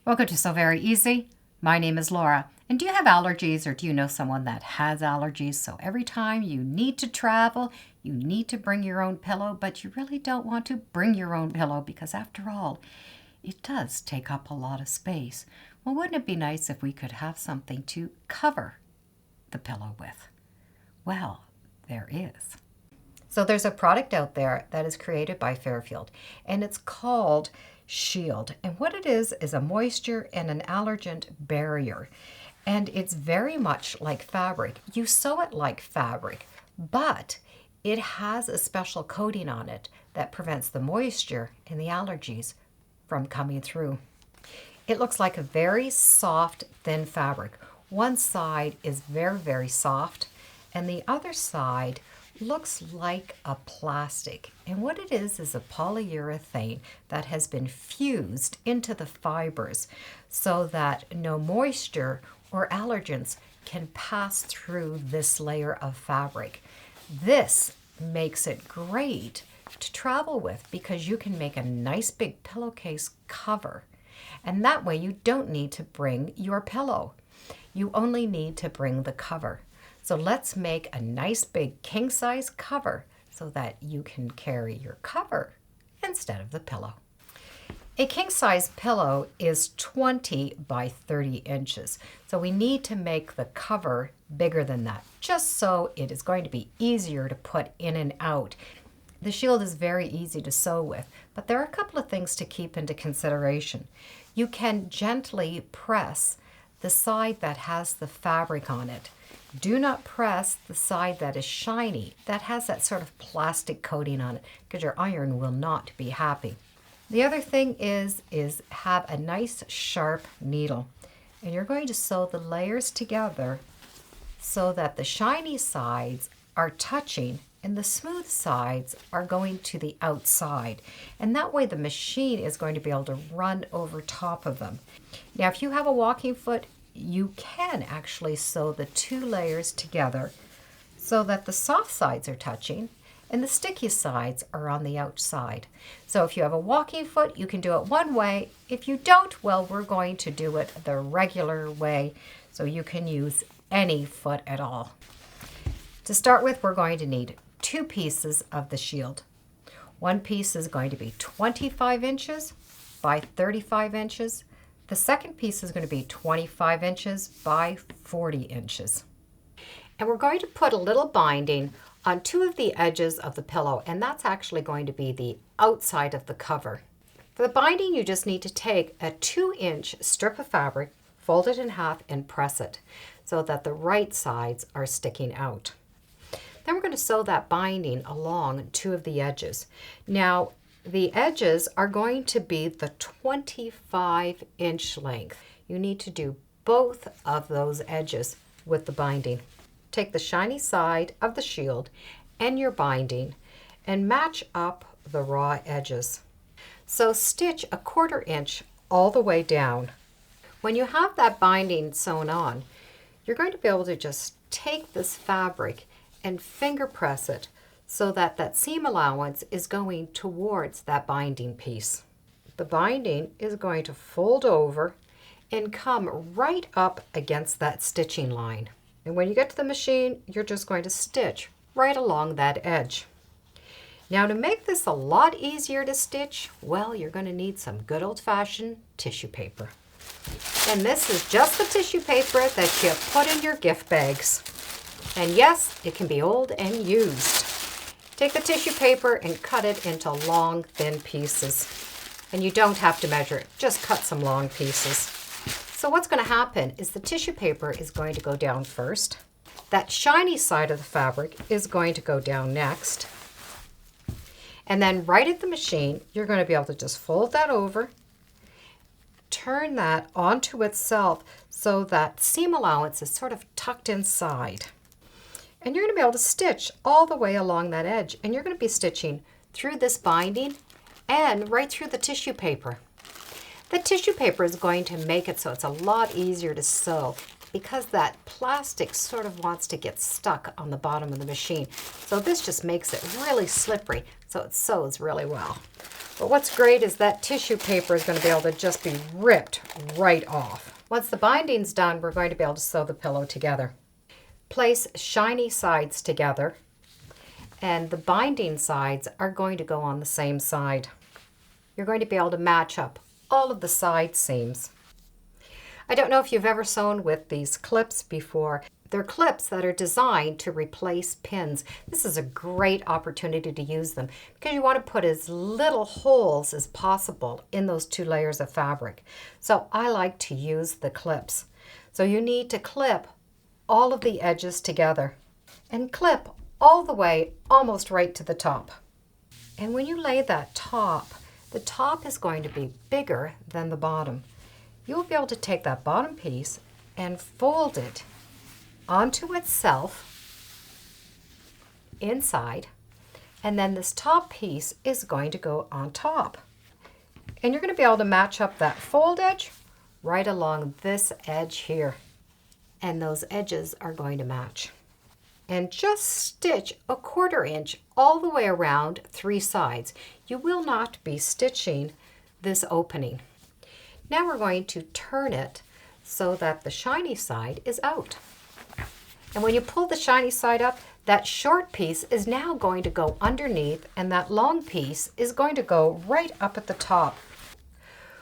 Welcome to So Very Easy. My name is Laura. And do you have allergies or do you know someone that has allergies? So every time you need to travel, you need to bring your own pillow, but you really don't want to bring your own pillow because after all, it does take up a lot of space. Well, wouldn't it be nice if we could have something to cover the pillow with? Well, there is. So there's a product out there that is created by Fairfield, and it's called Shield. And what it is a moisture and an allergen barrier. And it's very much like fabric. You sew it like fabric, but it has a special coating on it that prevents the moisture and the allergies from coming through. It looks like a very soft, thin fabric. One side is very, very soft, and the other side looks like a plastic. And what it is a polyurethane that has been fused into the fibers so that no moisture or allergens can pass through this layer of fabric. This makes it great to travel with because you can make a nice big pillowcase cover. And that way you don't need to bring your pillow. You only need to bring the cover. So let's make a nice big king-size cover so that you can carry your cover instead of the pillow. A king-size pillow is 20 by 30 inches. So we need to make the cover bigger than that, just so it is going to be easier to put in and out. The Shield is very easy to sew with, but there are a couple of things to keep into consideration. You can gently press the side that has the fabric on it. Do not press the side that is shiny, that has that sort of plastic coating on it, because your iron will not be happy. The other thing is have a nice sharp needle, and you're going to sew the layers together so that the shiny sides are touching and the smooth sides are going to the outside. And that way the machine is going to be able to run over top of them. Now, if you have a walking foot, you can actually sew the two layers together so that the soft sides are touching and the sticky sides are on the outside. So if you have a walking foot, you can do it one way. If you don't, well, we're going to do it the regular way, so you can use any foot at all. To start with, we're going to need 2 pieces of the Shield. One piece is going to be 25 inches by 35 inches. The second piece is going to be 25 inches by 40 inches. And we're going to put a little binding on 2 of the edges of the pillow, and that's actually going to be the outside of the cover. For the binding, you just need to take a 2-inch strip of fabric, fold it in half, and press it so that the right sides are sticking out. Then we're going to sew that binding along 2 of the edges. Now, the edges are going to be the 25-inch length. You need to do both of those edges with the binding. Take the shiny side of the Shield and your binding and match up the raw edges. So stitch a 1/4 inch all the way down. When you have that binding sewn on, you're going to be able to just take this fabric and finger press it so that that seam allowance is going towards that binding piece. The binding is going to fold over and come right up against that stitching line. And when you get to the machine, you're just going to stitch right along that edge. Now, to make this a lot easier to stitch, well, you're going to need some good old-fashioned tissue paper. And this is just the tissue paper that you put in your gift bags. And yes, it can be old and used. Take the tissue paper and cut it into long, thin pieces. And you don't have to measure it, just cut some long pieces. So what's going to happen is the tissue paper is going to go down first. That shiny side of the fabric is going to go down next. And then right at the machine, you're going to be able to just fold that over, turn that onto itself so that seam allowance is sort of tucked inside. And you're going to be able to stitch all the way along that edge. And you're going to be stitching through this binding and right through the tissue paper. The tissue paper is going to make it so it's a lot easier to sew because that plastic sort of wants to get stuck on the bottom of the machine. So this just makes it really slippery, so it sews really well. But what's great is that tissue paper is going to be able to just be ripped right off. Once the binding's done, we're going to be able to sew the pillow together. Place shiny sides together, and the binding sides are going to go on the same side. You're going to be able to match up all of the side seams. I don't know if you've ever sewn with these clips before. They're clips that are designed to replace pins. This is a great opportunity to use them because you want to put as little holes as possible in those 2 layers of fabric. So I like to use the clips. So you need to clip all of the edges together and clip all the way almost right to the top. And when you lay that top, the top is going to be bigger than the bottom. You'll be able to take that bottom piece and fold it onto itself inside, and then this top piece is going to go on top. And you're going to be able to match up that fold edge right along this edge here. And those edges are going to match. And just stitch a 1/4 inch all the way around 3 sides. You will not be stitching this opening. Now we're going to turn it so that the shiny side is out. And when you pull the shiny side up, that short piece is now going to go underneath, and that long piece is going to go right up at the top.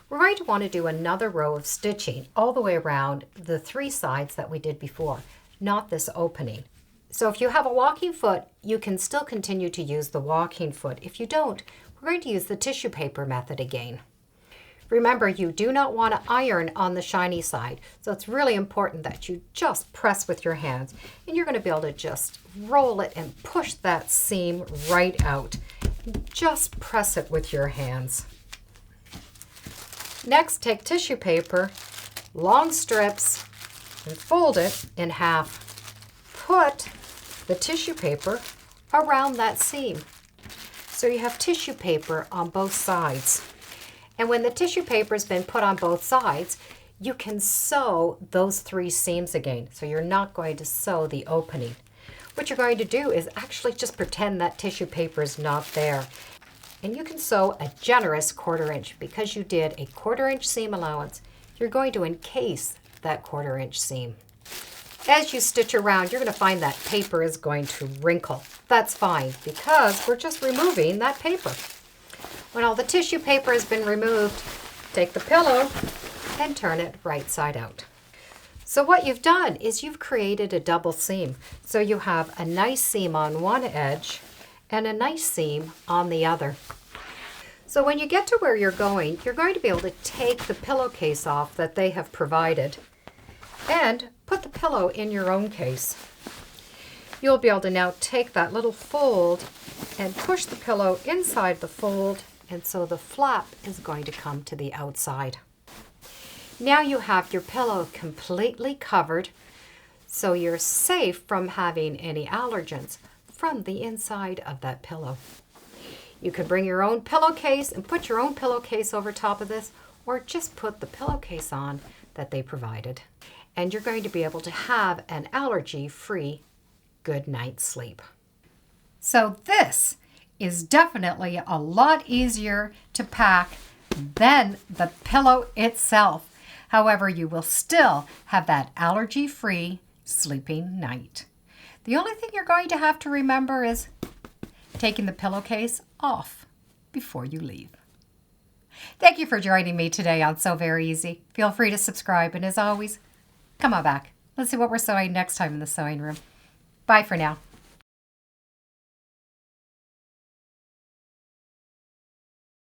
We're going to want to do another row of stitching all the way around the 3 sides that we did before, not this opening. So if you have a walking foot, you can still continue to use the walking foot. If you don't, we're going to use the tissue paper method again. Remember, you do not want to iron on the shiny side, so it's really important that you just press with your hands, and you're going to be able to just roll it and push that seam right out. Just press it with your hands. Next, take tissue paper, long strips, and fold it in half. Put the tissue paper around that seam, so you have tissue paper on both sides. And when the tissue paper has been put on both sides, you can sew those 3 seams again. So you're not going to sew the opening. What you're going to do is actually just pretend that tissue paper is not there. And you can sew a generous 1/4 inch. Because you did a 1/4 inch seam allowance, you're going to encase that 1/4 inch seam. As you stitch around, you're going to find that paper is going to wrinkle. That's fine because we're just removing that paper. When all the tissue paper has been removed, take the pillow and turn it right side out. So what you've done is you've created a double seam. So you have a nice seam on one edge and a nice seam on the other. So when you get to where you're going to be able to take the pillowcase off that they have provided and put the pillow in your own case. You'll be able to now take that little fold and push the pillow inside the fold, and so the flap is going to come to the outside. Now you have your pillow completely covered, so you're safe from having any allergens from the inside of that pillow. You could bring your own pillowcase and put your own pillowcase over top of this, or just put the pillowcase on that they provided. And you're going to be able to have an allergy-free good night's sleep. So this is definitely a lot easier to pack than the pillow itself. However, you will still have that allergy-free sleeping night. The only thing you're going to have to remember is taking the pillowcase off before you leave. Thank you for joining me today on Sew Very Easy. Feel free to subscribe, and as always, come on back. Let's see what we're sewing next time in the sewing room. Bye for now.